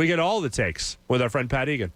We get all the takes with our friend Pat Egan.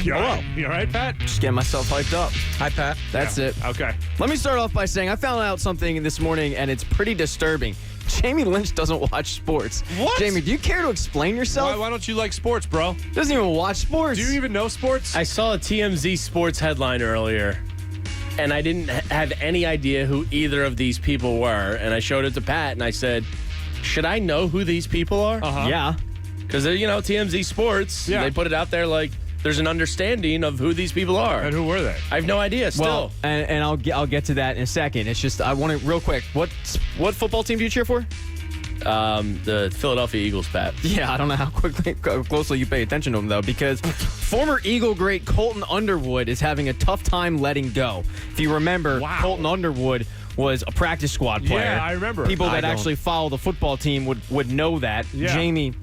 You all right? You all right, Pat? Just getting myself hyped up. Hi, Pat. That's it. Okay. Let me start off by saying I found out something this morning, and it's pretty disturbing. Jamie Lynch doesn't watch sports. What? Jamie, do you care to explain yourself? Why don't you like sports, bro? Doesn't even watch sports. Do you even know sports? I saw a TMZ sports headline earlier, and I didn't have any idea who either of these people were. And I showed it to Pat, and I said, should I know who these people are? Uh-huh. Yeah. Because, TMZ sports, Yeah. they put it out there like there's an understanding of who these people are. And who were they? I have no idea still. Well, and I'll get to that in a second. It's just I want to real quick. What football team do you cheer for? The Philadelphia Eagles, Pat. Yeah, I don't know how closely you pay attention to them, though, because former Eagle great Colton Underwood is having a tough time letting go. If you remember, Wow. Colton Underwood was a practice squad player. Yeah, I remember. People I that don't. actually follow the football team would know that. Yeah. Jamie,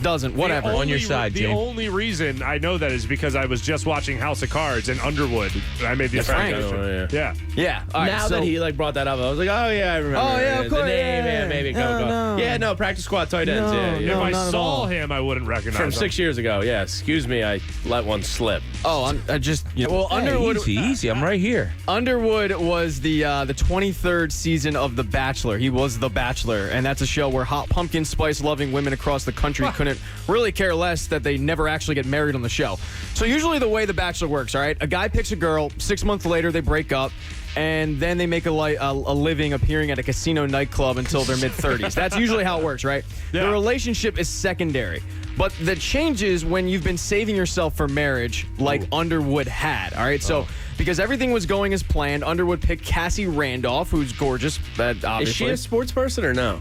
doesn't. Whatever. The On your side, The Jane. only reason I know that is because I was just watching House of Cards and Underwood. I made the That's apparent right. connection. Oh, Yeah. Yeah. All right, now so, that he brought that up, I was like, oh, yeah, I remember. Oh, yeah, of course, The name, yeah. maybe. No. Yeah, no, practice squad tight ends. No, yeah, yeah. no. If I not at saw all. him, I wouldn't recognize From him. 6 years ago, yeah. Excuse me, I let one slip. I just well, Hey, Underwood. easy. I'm right here. Underwood was the 23rd season of The Bachelor. He was The Bachelor, and that's a show where hot pumpkin spice loving women across the country couldn't really care less that they never actually get married on the show. So usually the way The Bachelor works, all right, a guy picks a girl, 6 months later they break up, and then they make a living appearing at a casino nightclub until their mid-30s. That's usually how it works, right? Yeah. The relationship is secondary. But the changes when you've been saving yourself for marriage like Underwood had, all right? So because everything was going as planned, Underwood picked Cassie Randolph, who's gorgeous, obviously. Is she a sports person or no?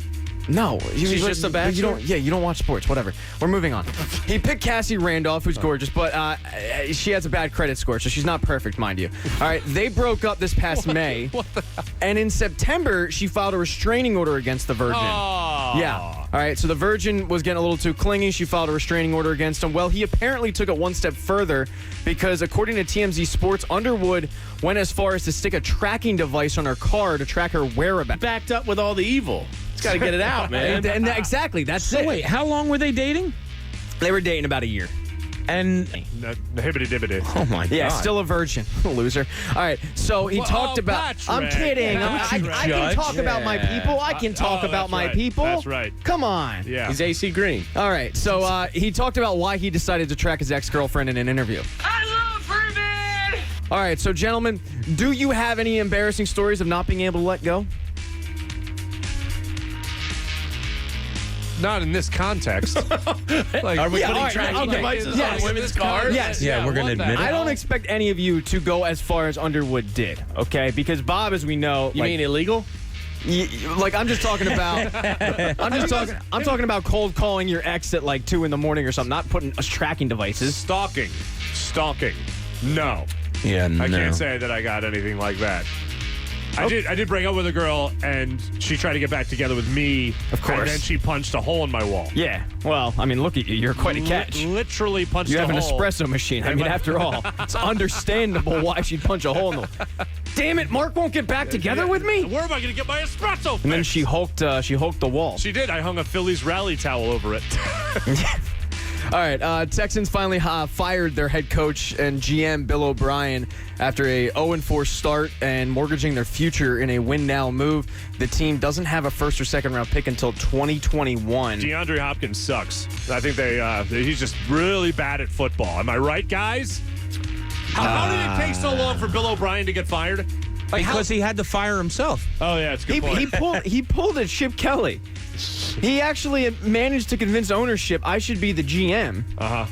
No, She's just a bachelor? You don't watch sports. Whatever. We're moving on. He picked Cassie Randolph, who's gorgeous, but she has a bad credit score, so she's not perfect, mind you. All right, they broke up this past May, and in September she filed a restraining order against the Virgin. Oh. Yeah. All right, so the Virgin was getting a little too clingy. She filed a restraining order against him. Well, he apparently took it one step further because, according to TMZ Sports, Underwood went as far as to stick a tracking device on her car to track her whereabouts. Backed up with all the evil. It's got to get it out, man. And exactly, that's So it. wait, how long were they dating? They were dating about a year. And The hibbity-dibbity. oh my Yeah, god, still a virgin. Loser. All right, so he Well, talked about... that's I'm right. kidding. Yeah, I that's can right. talk about my people. I can talk about that's my right. people. That's right. Come on. Yeah. He's AC Green. All right, so he talked about why he decided to track his ex-girlfriend in an interview. I love Furman! All right, so gentlemen, do you have any embarrassing stories of not being able to let go? Not in this context. Are we Yeah, putting all right, tracking okay. devices Yes. on women's cars? Yes. Yeah, we're gonna what the admit it. I hell? don't expect any of you to go as far as Underwood did, okay? Because Bob, as we know... You mean illegal? I'm just talking about I'm talking about cold calling your ex at like 2 a.m. or something, not putting tracking devices. Stalking. No. yeah, no. I can't say that I got anything like that. I did break up with a girl, and she tried to get back together with me. Of course. And then she punched a hole in my wall. Yeah. Well, I mean, look at you. You're quite a catch. Literally punched You a have an hole. espresso machine. I mean, after all, it's understandable why she'd punch a hole in the... Damn it, Mark won't get back together with me? Where am I going to get my espresso fix? And then she hulked the wall. She did. I hung a Phillies rally towel over it. All right, Texans finally fired their head coach and GM Bill O'Brien after a 0-4 start and mortgaging their future in a win-now move. The team doesn't have a first or second round pick until 2021. DeAndre Hopkins sucks. I think he's just really bad at football. Am I right, guys? How did it take so long for Bill O'Brien to get fired? Because he had to fire himself. Oh, yeah, it's a good point. He pulled at Chip Kelly. He actually managed to convince ownership I should be the GM. Uh-huh.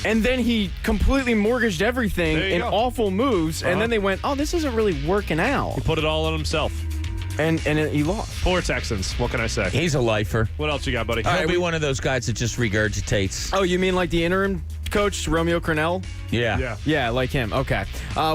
And then he completely mortgaged everything There you in go. awful moves. And then they went, oh, this isn't really working out. Put it all on himself. And he lost. Poor Texans. What can I say? He's a lifer. What else you got, buddy? He'll be one of those guys that just regurgitates. Oh, you mean like the interim coach, Romeo Crennel? Yeah. Yeah. Yeah, like him. Okay.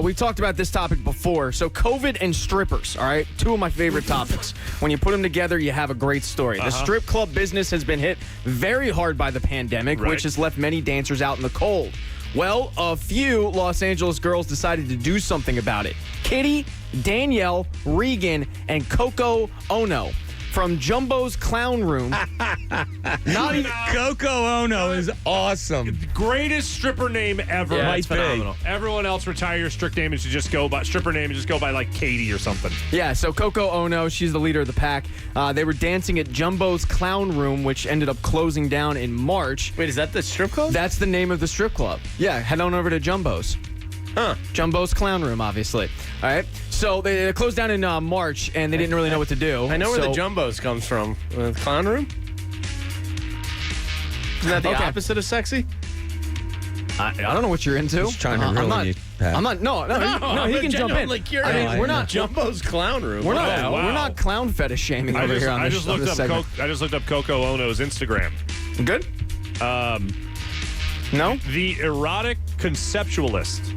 We've talked about this topic before. So COVID and strippers, all right? Two of my favorite topics. When you put them together, you have a great story. The strip club business has been hit very hard by the pandemic, Right. which has left many dancers out in the cold. Well, a few Los Angeles girls decided to do something about it. Kitty, Danielle, Regan, and Coco Ono. from Jumbo's Clown Room. Not even. Coco Ono is awesome. Greatest stripper name ever. Yeah, Might it's be. phenomenal. Everyone else retire your strict name and should just go by stripper name and just go by like Katie or something. Yeah, so Coco Ono, she's the leader of the pack. They were dancing at Jumbo's Clown Room, which ended up closing down in March. Wait, is that the strip club? That's the name of the strip club. Yeah, head on over to Jumbo's. Huh. Jumbo's Clown Room, obviously. All right. So they closed down in March, and they didn't really know what to do. I know where So- the Jumbos comes from. The clown room? Isn't that the Okay. opposite of sexy? I don't know what you're into. He's trying to I'm ruin not, you, Pat. I'm not. No, I'm he can jump in. genuinely curious. I mean, I we're know. not. Jumbo's clown room. We're not. Oh, wow. We're not clown fetish shaming over here on I this, just on looked this up segment. I just looked up Coco Ono's Instagram. Good. No. The erotic conceptualist.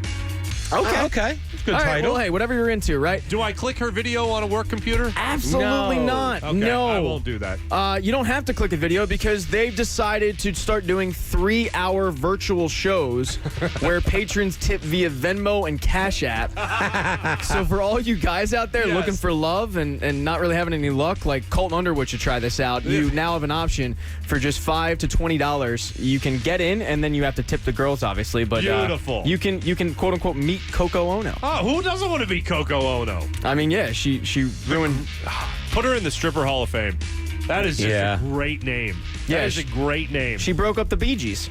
Okay. Okay. Good All right. title. Well, hey, whatever you're into, right? Do I click her video on a work computer? Absolutely No. not. Okay, No. I won't do that. You don't have to click a video because they've decided to start doing 3-hour virtual shows where patrons tip via Venmo and Cash App. So for all you guys out there Yes. looking for love and not really having any luck, like Colton Underwood should try this out. You now have an option for just $5 to $20. You can get in and then you have to tip the girls, obviously. But Beautiful. you can quote unquote meet Coco Ono. Oh, who doesn't want to be Coco Ono? I mean, yeah, she ruined. Put her in the Stripper Hall of Fame. That is just Yeah. a great name. Yeah, That is a great name. She broke up the Bee Gees.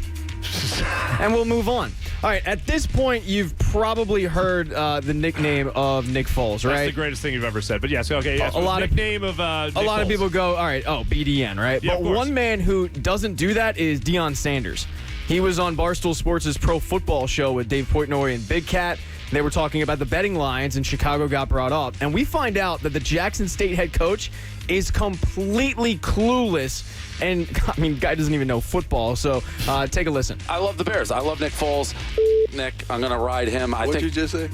And we'll move on. All right, at this point, you've probably heard the nickname of Nick Foles, That's right? the greatest thing you've ever said. But yes, okay. Yes, A lot of- nickname of A lot of people go, all right, BDN, right? Yeah, but of course. one man who doesn't do that is Dion Sanders. He was on Barstool Sports' Pro Football Show with Dave Portnoy and Big Cat. They were talking about the betting lines, and Chicago got brought up. And we find out that the Jackson State head coach is completely clueless. And, I mean, guy doesn't even know football. So take a listen. I love the Bears. I love Nick Foles. Nick, I'm going to ride him. What'd you just say?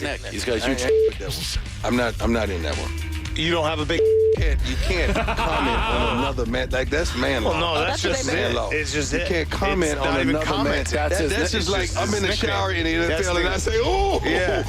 Nick, he's got a I huge. ain't with that one. I'm not in that one. You don't have a big. You can't comment on another man. Like, that's man law. Well, no, that's just man it. law. It's just you it. can't comment It's on not even another man. commenting. That's just like I'm in the shower in the NFL and I say, oh, Yeah.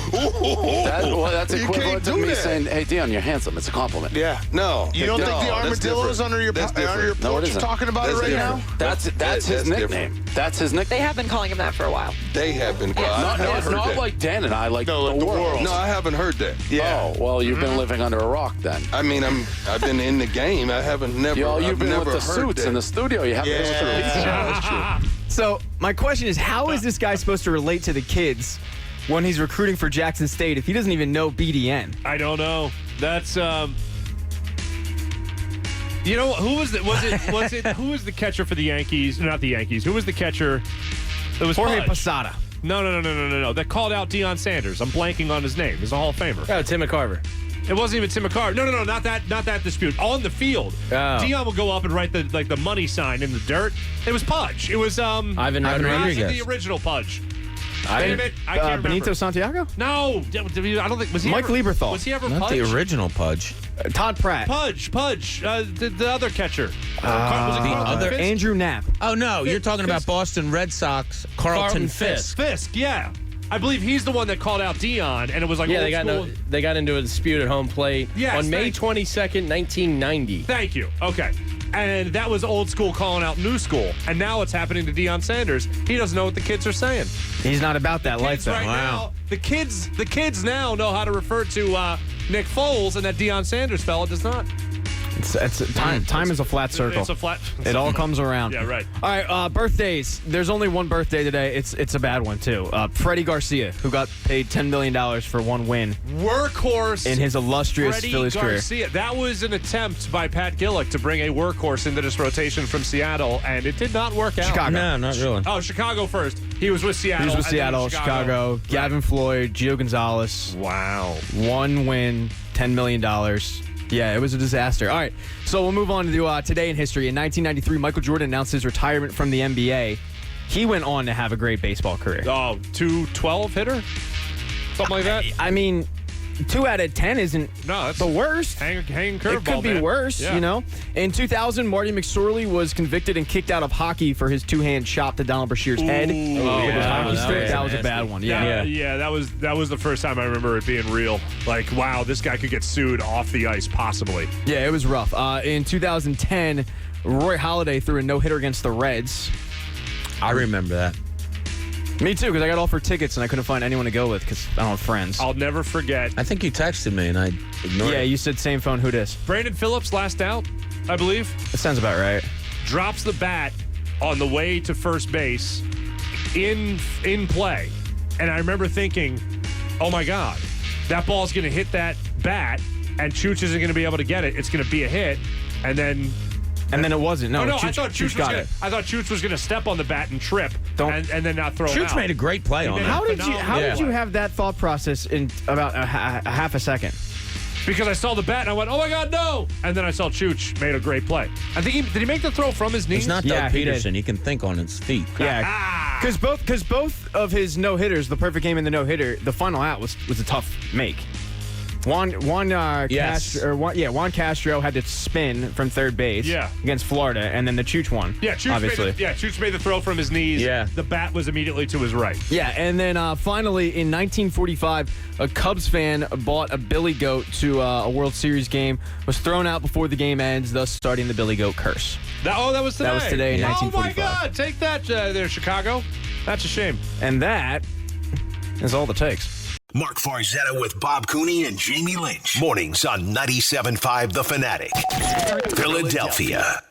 That's You equivalent can't to do me that. saying, "Hey, Dion, you're handsome." It's a compliment. Yeah. No. You don't no, think the that's armadillo is different. under your That's on your different. No, it porch isn't. talking about That's it right different. now? That's his that's nickname. different. That's his They nickname. have been calling him that for a while. They have been called. Not, I haven't heard not that. like Dan and I, like No, like the the world. world. No, I haven't heard that. Yeah. Oh, well, you've been living under a rock then. I mean, I've been in the game. I haven't never. You've I've been never with the heard suits that. in the studio. You haven't been with the Yeah, that's true. So my question is, how is this guy supposed to relate to the kids when he's recruiting for Jackson State if he doesn't even know BDN? I don't know. That's you know, who was it? Who was the catcher for the Yankees? Not the Yankees. Who was the catcher? It was Jorge Pudge. Posada. No. That called out Dion Sanders. I'm blanking on his name. He's a Hall of Famer. Oh, Tim McCarver. It wasn't even Tim McCarver. No, not that dispute. On the field, Oh. Dion will go up and write the money sign in the dirt. It was Pudge. It was Ivan it Rodriguez. wasn't the original Pudge. Damn it, I can't remember. Benito Santiago? No, I don't think was he Mike ever, Lieberthal. Was he ever Not Pudge? the original Pudge. Todd Pratt. Pudge. The other catcher. Was it the Carlton other- Fisk? Andrew Knapp. Oh, no. You're talking about Fisk. Boston Red Sox, Carlton Fisk. Fisk, yeah. I believe he's the one that called out Dion, and it was like Yeah, old school. they got into a dispute at home plate Yes, on May thank- 22nd, 1990. Thank you. Okay. And that was old school calling out new school. And now it's happening to Dion Sanders. He doesn't know what the kids are saying. He's not about that life, Kids though. right now, the kids now know how to refer to Nick Foles, and that Dion Sanders fella does not. Time is a flat circle. It's a flat. It all comes around. Yeah, right. All right, birthdays. There's only one birthday today. It's a bad one, too. Freddie Garcia, who got paid $10 million for one win Workhorse in his illustrious Freddie Phillies career. Garcia. That was an attempt by Pat Gillick to bring a workhorse into this rotation from Seattle, and it did not work out. Chicago. No, not really. Oh, Chicago first. He was with Seattle. He was with and then Seattle, Chicago. Right. Gavin Floyd, Gio Gonzalez. Wow. One win, $10 million. Yeah, it was a disaster. All right, so we'll move on to today in history. In 1993, Michael Jordan announced his retirement from the NBA. He went on to have a great baseball career. Oh, 212 hitter? Something like that? I mean, 2 out of 10 isn't No, that's the worst. hanging curveball. It could be man. worse, Yeah. you know. In 2000, Marty McSorley was convicted and kicked out of hockey for his 2-hand chop to Donald Brashear's head. With his hockey stick. That was a bad one. Yeah. That was the first time I remember it being real. Like, wow, this guy could get sued off the ice, possibly. Yeah, it was rough. In 2010, Roy Halladay threw a no-hitter against the Reds. I remember that. Me too, because I got offered tickets and I couldn't find anyone to go with because I don't have friends. I'll never forget. I think you texted me and I ignored Yeah, it. you said same phone. Who dis? Brandon Phillips, last out, I believe, That sounds about right. drops the bat on the way to first base in play. And I remember thinking, oh my God, that ball's going to hit that bat and Chooch isn't going to be able to get it. It's going to be a hit. And then it wasn't. No, I Chooch, thought Chooch got it. I thought Chooch was going to step on the bat and trip and then not throw it out. Chooch made a great play on did. that. How did you have that thought process in about a half a second? Because I saw the bat and I went, oh my God, no! And then I saw Chooch made a great play. I think did he make the throw from his knees? He's not Yeah, Doug he did. Peterson. He can think on his feet. Yeah, because both of his no hitters, the perfect game and the no hitter, the final out was a tough make. Juan Yes. Castro had to spin from third base against Florida, and then the Chooch one. Yeah, Chooch made the throw from his knees. Yeah. The bat was immediately to his right. Yeah, and then finally in 1945, a Cubs fan bought a billy goat to a World Series game, was thrown out before the game ends, thus starting the billy goat curse. That was today. That was today in Oh 1945. my God, take that there, Chicago. That's a shame. And that is all it takes. Mark Farzetta with Bob Cooney and Jamie Lynch. Mornings on 97.5 The Fanatic. Philadelphia.